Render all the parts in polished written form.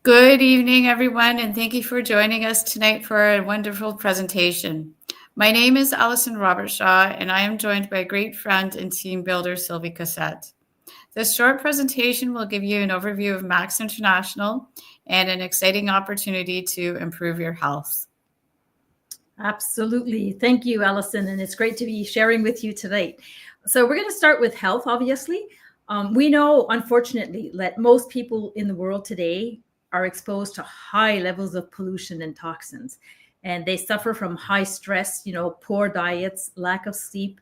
Good evening, everyone, and thank you for joining us tonight for a wonderful presentation. My name is Alison Robertshaw, and I am joined by great friend and team builder Sylvie Cassette. This short presentation will give you an overview of Max International and an exciting opportunity to improve your health. Absolutely. Thank you, Alison, and it's great to be sharing with you tonight. So we're going to start with health, obviously. We know, unfortunately, that most people in the world today are exposed to high levels of pollution and toxins, and they suffer from high stress, poor diets, lack of sleep.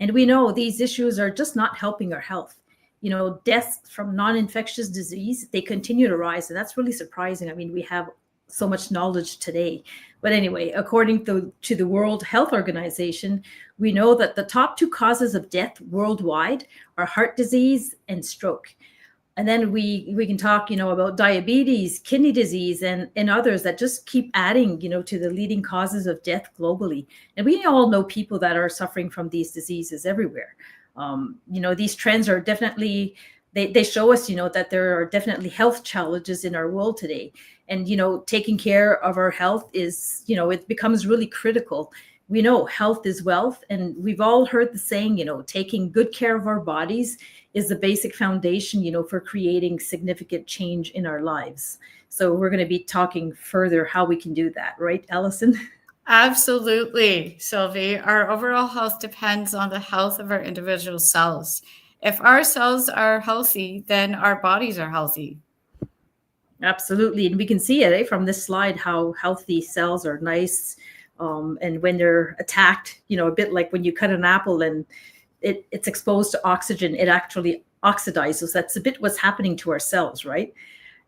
And we know these issues are just not helping our health. Deaths from non-infectious disease, they continue to rise, and that's really surprising. I mean, we have so much knowledge today. But anyway, according to the World Health Organization, we know that the top two causes of death worldwide are heart disease and stroke. And then we can talk, about diabetes, kidney disease, and others that just keep adding, to the leading causes of death globally. And we all know people that are suffering from these diseases everywhere. These trends are definitely, they show us, that there are definitely health challenges in our world today. And, taking care of our health is, it becomes really critical. We know health is wealth, and we've all heard the saying, taking good care of our bodies is the basic foundation, for creating significant change in our lives. So we're going to be talking further how we can do that, right, Alison? Absolutely, Sylvie. Our overall health depends on the health of our individual cells. If our cells are healthy, then our bodies are healthy. Absolutely. And we can see it from this slide, how healthy cells are nice. And when they're attacked, a bit like when you cut an apple and it's exposed to oxygen, it actually oxidizes. That's a bit what's happening to our cells, right?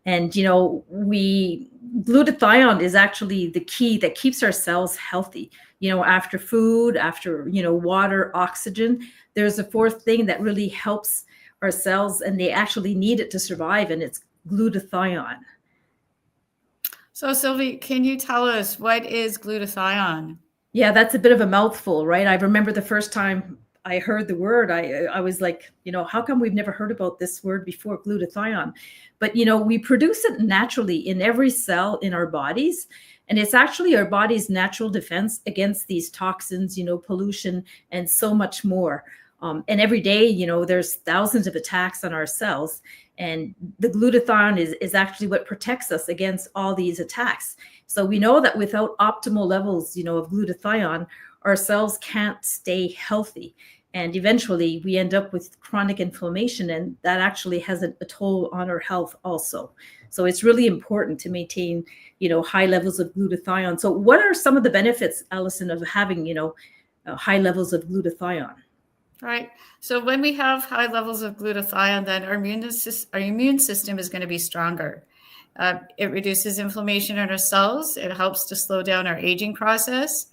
And, glutathione is actually the key that keeps our cells healthy. After food, after, water, oxygen, there's a fourth thing that really helps our cells, and they actually need it to survive, and it's glutathione. So, Sylvie, can you tell us what is glutathione? Yeah, that's a bit of a mouthful, right? I remember the first time I heard the word, I was like, how come we've never heard about this word before, glutathione? But, we produce it naturally in every cell in our bodies. And it's actually our body's natural defense against these toxins, pollution, and so much more. And every day, there's thousands of attacks on our cells. And the glutathione is actually what protects us against all these attacks. So we know that without optimal levels, of glutathione, our cells can't stay healthy. And eventually we end up with chronic inflammation, and that actually has a toll on our health also. So it's really important to maintain, high levels of glutathione. So what are some of the benefits, Alison, of having, high levels of glutathione? Right. So when we have high levels of glutathione, then our immune system is going to be stronger. It reduces inflammation in our cells. It helps to slow down our aging process.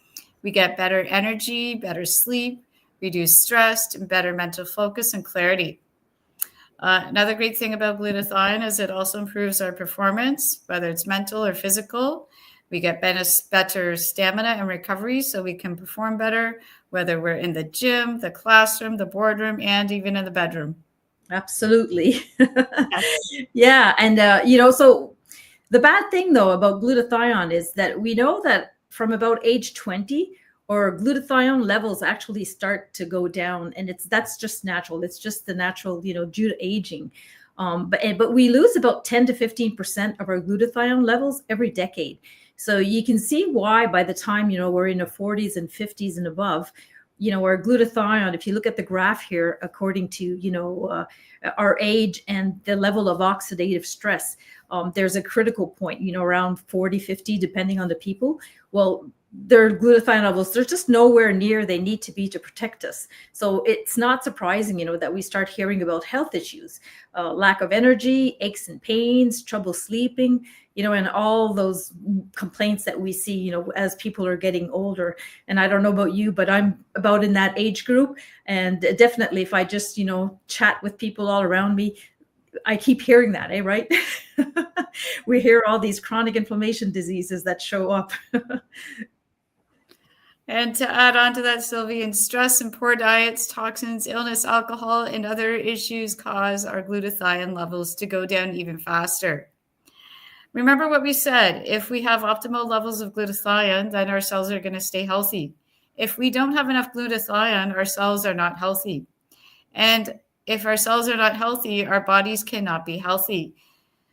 We get better energy, better sleep, reduce stress, and better mental focus and clarity. Another great thing about glutathione is it also improves our performance, whether it's mental or physical. We get better stamina and recovery, so we can perform better, whether we're in the gym, the classroom, the boardroom, and even in the bedroom. Absolutely. Yeah. And, so the bad thing, though, about glutathione is that we know that from about age 20, our glutathione levels actually start to go down. And that's just natural. It's just the natural, due to aging. But we lose about 10 to 15% of our glutathione levels every decade. So you can see why by the time, we're in the 40s and 50s and above, our glutathione, if you look at the graph here, according to, our age and the level of oxidative stress, there's a critical point, around 40, 50, depending on the people. Well, their glutathione levels, they're just nowhere near they need to be to protect us. So it's not surprising, that we start hearing about health issues, lack of energy, aches and pains, trouble sleeping, and all those complaints that we see, as people are getting older. And I don't know about you, but I'm about in that age group. And definitely if I just, chat with people all around me, I keep hearing that, right? We hear all these chronic inflammation diseases that show up. And to add on to that, Sylvie, and stress and poor diets, toxins, illness, alcohol, and other issues cause our glutathione levels to go down even faster. Remember what we said, if we have optimal levels of glutathione, then our cells are going to stay healthy. If we don't have enough glutathione, our cells are not healthy. And if our cells are not healthy, our bodies cannot be healthy.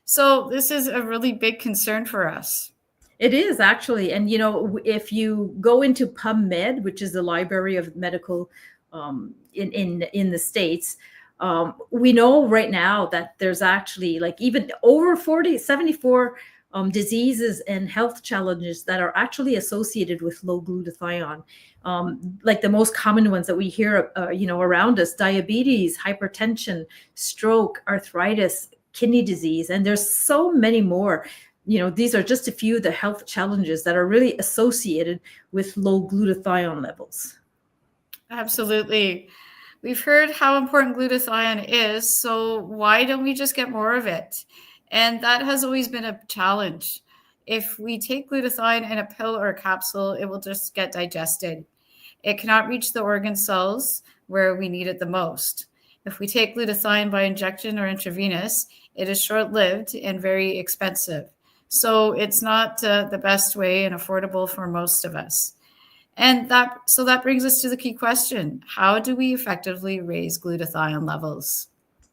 So this is a really big concern for us. It is actually. And, if you go into PubMed, which is the Library of Medical in the States, we know right now that there's actually like even over 74 diseases and health challenges that are actually associated with low glutathione. Like the most common ones that we hear, around us: diabetes, hypertension, stroke, arthritis, kidney disease, and there's so many more. These are just a few of the health challenges that are really associated with low glutathione levels. Absolutely. We've heard how important glutathione is, so why don't we just get more of it? And that has always been a challenge. If we take glutathione in a pill or a capsule, it will just get digested. It cannot reach the organ cells where we need it the most. If we take glutathione by injection or intravenous, it is short-lived and very expensive. So it's not the best way and affordable for most of us. And that brings us to the key question. How do we effectively raise glutathione levels?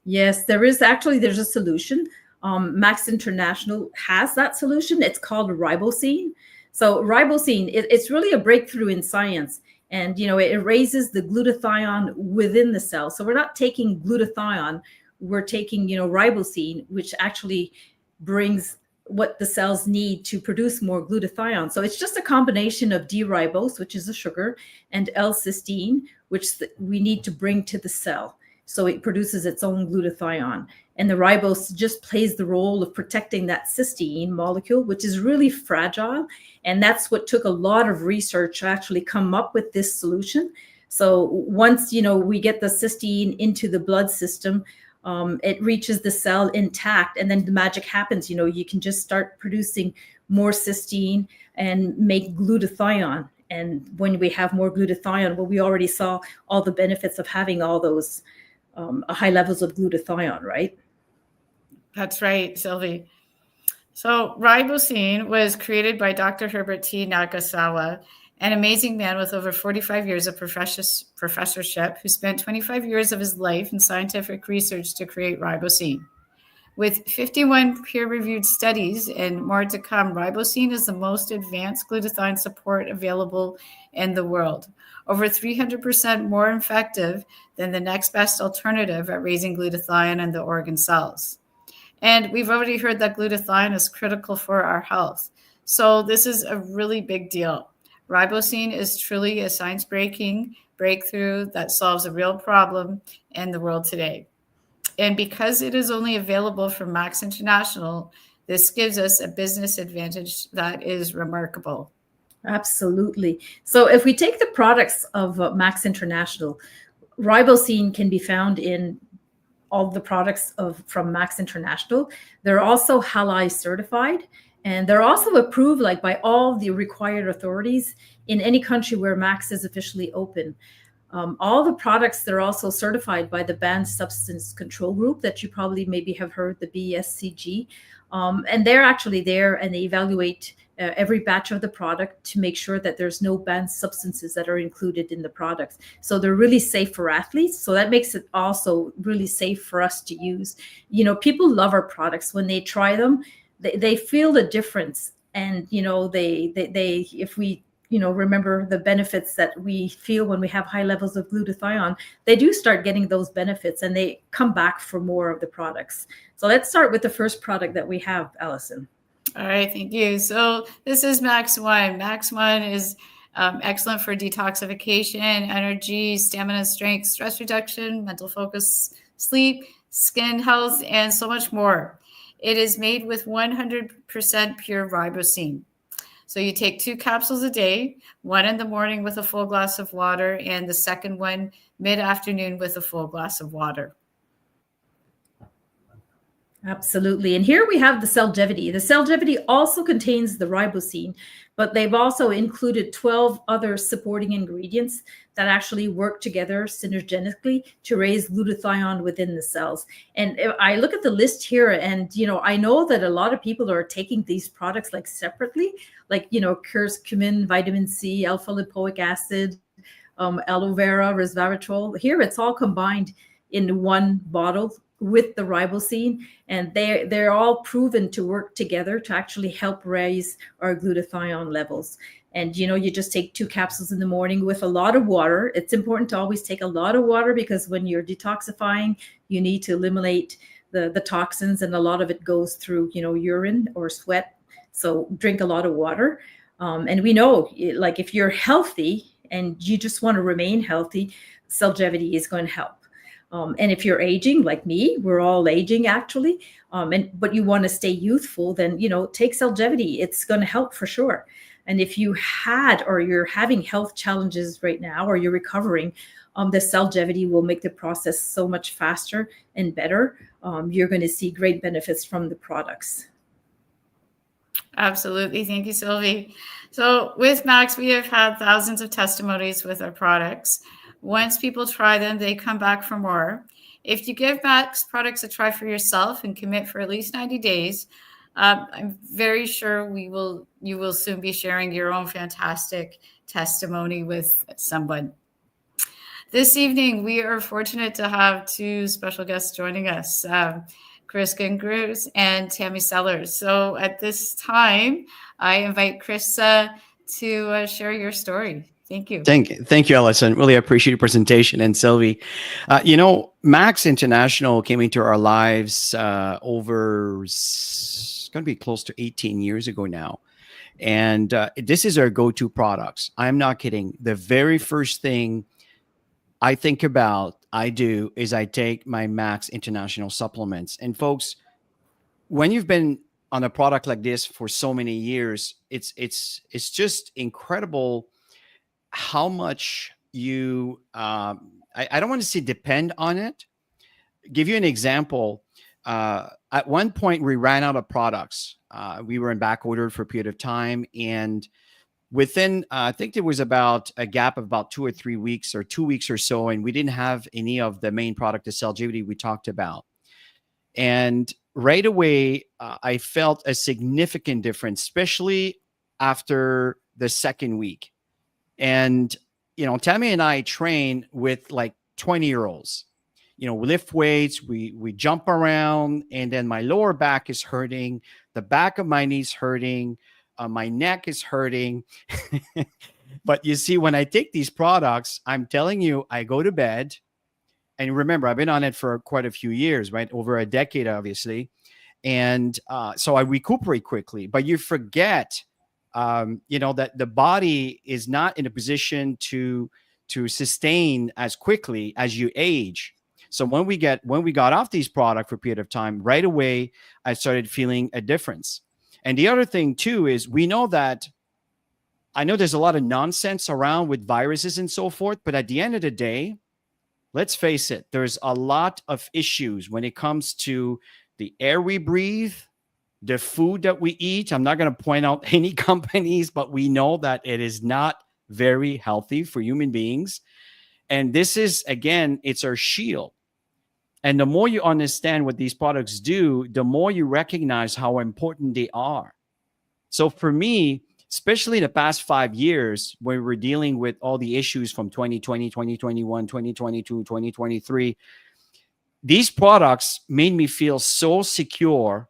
Yes, there's a solution. Max International has that solution. It's called ribosine. So ribosine, it's really a breakthrough in science. And, it raises the glutathione within the cell. So we're not taking glutathione, we're taking, ribosine, which actually brings what the cells need to produce more glutathione. So it's just a combination of D-ribose, which is a sugar, and L-cysteine, which we need to bring to the cell. So it produces its own glutathione. And the ribose just plays the role of protecting that cysteine molecule, which is really fragile. And that's what took a lot of research to actually come up with this solution. So once, we get the cysteine into the blood system, it reaches the cell intact, and then the magic happens. You can just start producing more cysteine and make glutathione. And when we have more glutathione, well, we already saw all the benefits of having all those high levels of glutathione, right? That's right, Sylvie. So ribosine was created by Dr. Herbert T. Nagasawa, an amazing man with over 45 years of professorship, who spent 25 years of his life in scientific research to create ribosine. With 51 peer-reviewed studies and more to come, ribosine is the most advanced glutathione support available in the world, over 300% more effective than the next best alternative at raising glutathione in the organ cells. And we've already heard that glutathione is critical for our health. So this is a really big deal. Ribosine is truly a science-breaking breakthrough that solves a real problem in the world today. And because it is only available from Max International, this gives us a business advantage that is remarkable. Absolutely. So if we take the products of Max International, ribosine can be found in all the products from Max International. They're also halal certified, and they're also approved by all the required authorities in any country where Max is officially open. All the products, they're also certified by the Banned Substance Control Group that you probably maybe have heard, the BSCG. And they're actually there, and they evaluate every batch of the product to make sure that there's no banned substances that are included in the products. So they're really safe for athletes. So that makes it also really safe for us to use. People love our products. When they try them, they feel the difference. And, they if we remember the benefits that we feel when we have high levels of glutathione, they do start getting those benefits, and they come back for more of the products. So let's start with the first product that we have, Allison. All right, thank you. So this is Max 1. Max 1 is excellent for detoxification, energy, stamina, strength, stress reduction, mental focus, sleep, skin health, and so much more. It is made with 100% pure ribosine. So you take 2 capsules a day, one in the morning with a full glass of water, and the second one mid-afternoon with a full glass of water. Absolutely. And here we have the Celgevity. The Celgevity also contains the ribosine, but they've also included 12 other supporting ingredients that actually work together synergistically to raise glutathione within the cells. And I look at the list here, and I know that a lot of people are taking these products like separately, like curcumin, vitamin C, alpha lipoic acid, aloe vera, resveratrol. Here it's all combined in one bottle with the ribosine, and they're all proven to work together to actually help raise our glutathione levels. And you just take 2 capsules in the morning with a lot of water. It's important to always take a lot of water, because when you're detoxifying, you need to eliminate the toxins, and a lot of it goes through urine or sweat. So drink a lot of water. And we know, like, if you're healthy and you just want to remain healthy, Celgevity is going to help. And if you're aging like me, we're all aging actually, but you want to stay youthful, then take Celgevity. It's going to help for sure. And if you had or you're having health challenges right now, or you're recovering, the Celgevity will make the process so much faster and better. You're going to see great benefits from the products. Absolutely. Thank you, Sylvie. So with Max, we have had thousands of testimonies with our products. Once people try them, they come back for more. If you give Max products a try for yourself and commit for at least 90 days, I'm very sure you will soon be sharing your own fantastic testimony with someone. This evening, we are fortunate to have 2 special guests joining us, Chris Gingrus and Tammy Sellers. So at this time, I invite Chris to share your story. Thank you. Thank you, Alison. Really appreciate your presentation. And Sylvie, Max International came into our lives it's going to be close to 18 years ago now. And this is our go-to products. I'm not kidding. The very first thing I think about, I do, is I take my Max International supplements. And folks, when you've been on a product like this for so many years, it's just incredible how much you I don't want to say depend on it. Give you an example. At one point, we ran out of products. We were in back order for a period of time, and within I think there was about a gap of about 2 or 3 weeks, or 2 weeks or so, and we didn't have any of the main product, the Celgevity we talked about. And right away, I felt a significant difference, especially after the second week. And, Tammy and I train with like 20-year-olds. We lift weights, we jump around, and then my lower back is hurting. The back of my knee's hurting. My neck is hurting. But you see, when I take these products, I'm telling you, I go to bed. And remember, I've been on it for quite a few years, right? Over a decade, obviously. And so I recuperate quickly. But you forget that the body is not in a position to sustain as quickly as you age. So when we got off these products for a period of time, right away, I started feeling a difference. And the other thing too is I know there's a lot of nonsense around with viruses and so forth, but at the end of the day, let's face it, there's a lot of issues when it comes to the air we breathe, the food that we eat. I'm not going to point out any companies, but we know that it is not very healthy for human beings. And this is, again, it's our shield. And the more you understand what these products do, the more you recognize how important they are. So for me, especially the past 5 years, when we're dealing with all the issues from 2020, 2021, 2022, 2023, these products made me feel so secure.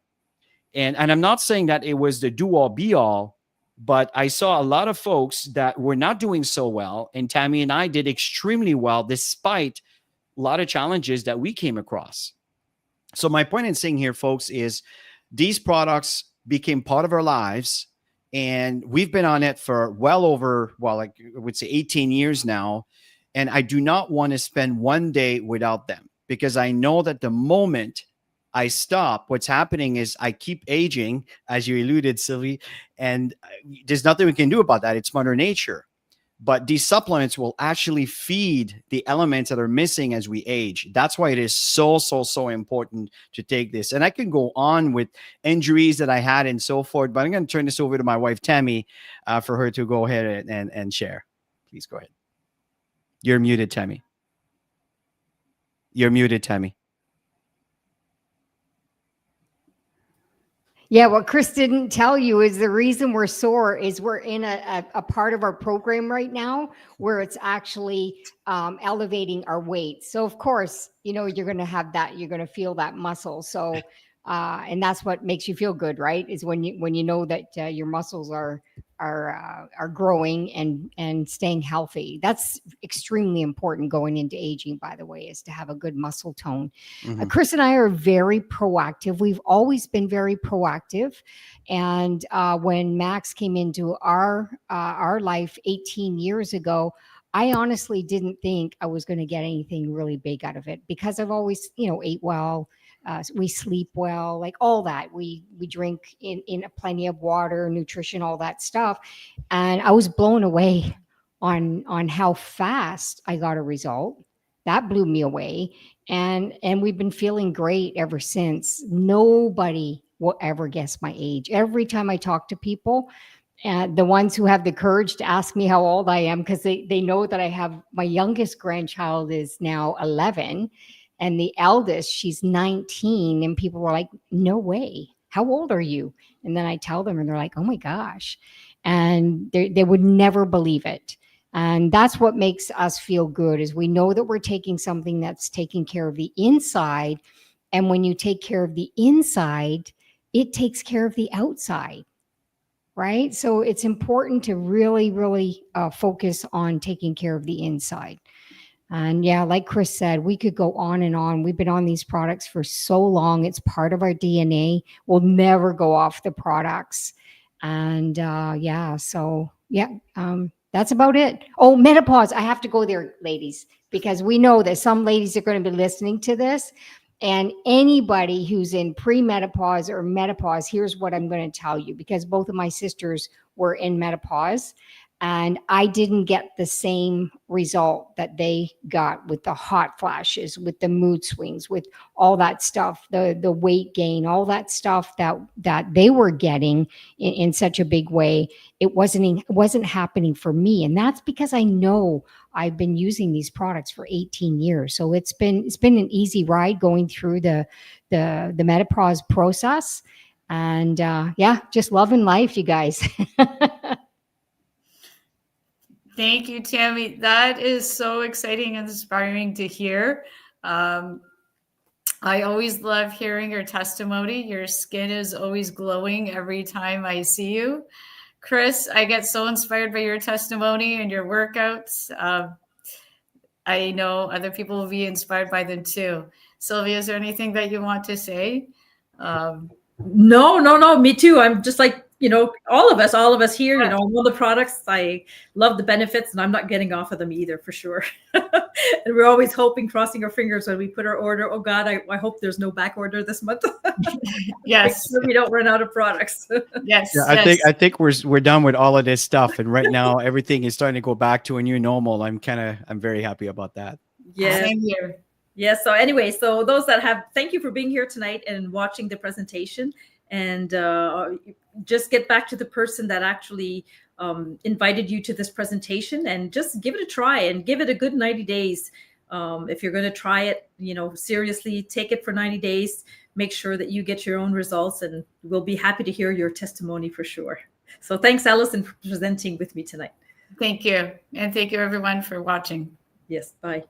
And I'm not saying that it was the do-all be-all, but I saw a lot of folks that were not doing so well. And Tammy and I did extremely well, despite a lot of challenges that we came across. So my point in saying here, folks, is these products became part of our lives. And we've been on it for well over, I would say 18 years now. And I do not want to spend one day without them, because I know that the moment I stop, what's happening is I keep aging, as you alluded, Sylvie, and there's nothing we can do about that. It's Mother Nature. But these supplements will actually feed the elements that are missing as we age. That's why it is so important to take this. And I can go on with injuries that I had and so forth, but I'm going to turn this over to my wife, Tammy, for her to go ahead and share. Please go ahead. You're muted, Tammy. You're muted, Tammy. Yeah, what Chris didn't tell you is the reason we're sore is we're in a part of our program right now where it's actually elevating our weight. So of course, you know, you're going to have that, you're going to feel that muscle. So, and that's what makes you feel good, right? Is when you know that your muscles are growing and staying healthy. That's extremely important going into aging, by the way, is to have a good muscle tone. Chris and I are very proactive. We've always been very proactive. And when Max came into our life 18 years ago, I honestly didn't think I was going to get anything really big out of it because I've always, you know, ate well. We sleep well, like all that. We drink in plenty of water, nutrition, all that stuff. And I was blown away on how fast I got a result. That blew me away. And we've been feeling great ever since. Nobody will ever guess my age. Every time I talk to people, the ones who have the courage to ask me how old I am, because they know that I have my youngest grandchild is now 11. And the eldest, she's 19. And people were like, no way. How old are you? And then I tell them and they're like, oh my gosh. And they would never believe it. And that's what makes us feel good is we know that we're taking something that's taking care of the inside. And when you take care of the inside, it takes care of the outside. Right? So it's important to really focus on taking care of the inside. And yeah, like Chris said, we could go on and on. We've been on these products for so long. It's part of our DNA. We'll never go off the products. And that's about it. Oh, menopause. I have to go there, ladies, because we know that some ladies are going to be listening to this. And anybody who's in premenopause or menopause, here's what I'm going to tell you, because both of my sisters were in menopause. And I didn't get the same result that they got with the hot flashes, with the mood swings, with all that stuff, the weight gain, all that stuff that they were getting in such a big way. It wasn't happening for me. And that's because I know I've been using these products for 18 years. So it's been an easy ride going through the menopause process. And just loving life, you guys. Thank you, Tammy. That is so exciting and inspiring to hear. I always love hearing your testimony. Your skin is always glowing every time I see you. Chris, I get so inspired by your testimony and your workouts. I know other people will be inspired by them too. Sylvia, is there anything that you want to say? No, me too. I'm just like, all of us here, all the products, I love the benefits and I'm not getting off of them either, for sure. And we're always hoping, crossing our fingers when we put our order. Oh God, I hope there's no back order this month. Yes. Make sure we don't run out of products. Yes. Yeah, I think we're done with all of this stuff. And right now everything is starting to go back to a new normal. I'm very happy about that. Yeah. Same here. Yes. So anyway, so those that thank you for being here tonight and watching the presentation. And just get back to the person that actually invited you to this presentation and just give it a try and give it a good 90 days. If you're going to try it, seriously, take it for 90 days. Make sure that you get your own results, and we'll be happy to hear your testimony for sure. So thanks, Allison, for presenting with me tonight. Thank you. And thank you, everyone, for watching. Yes. Bye.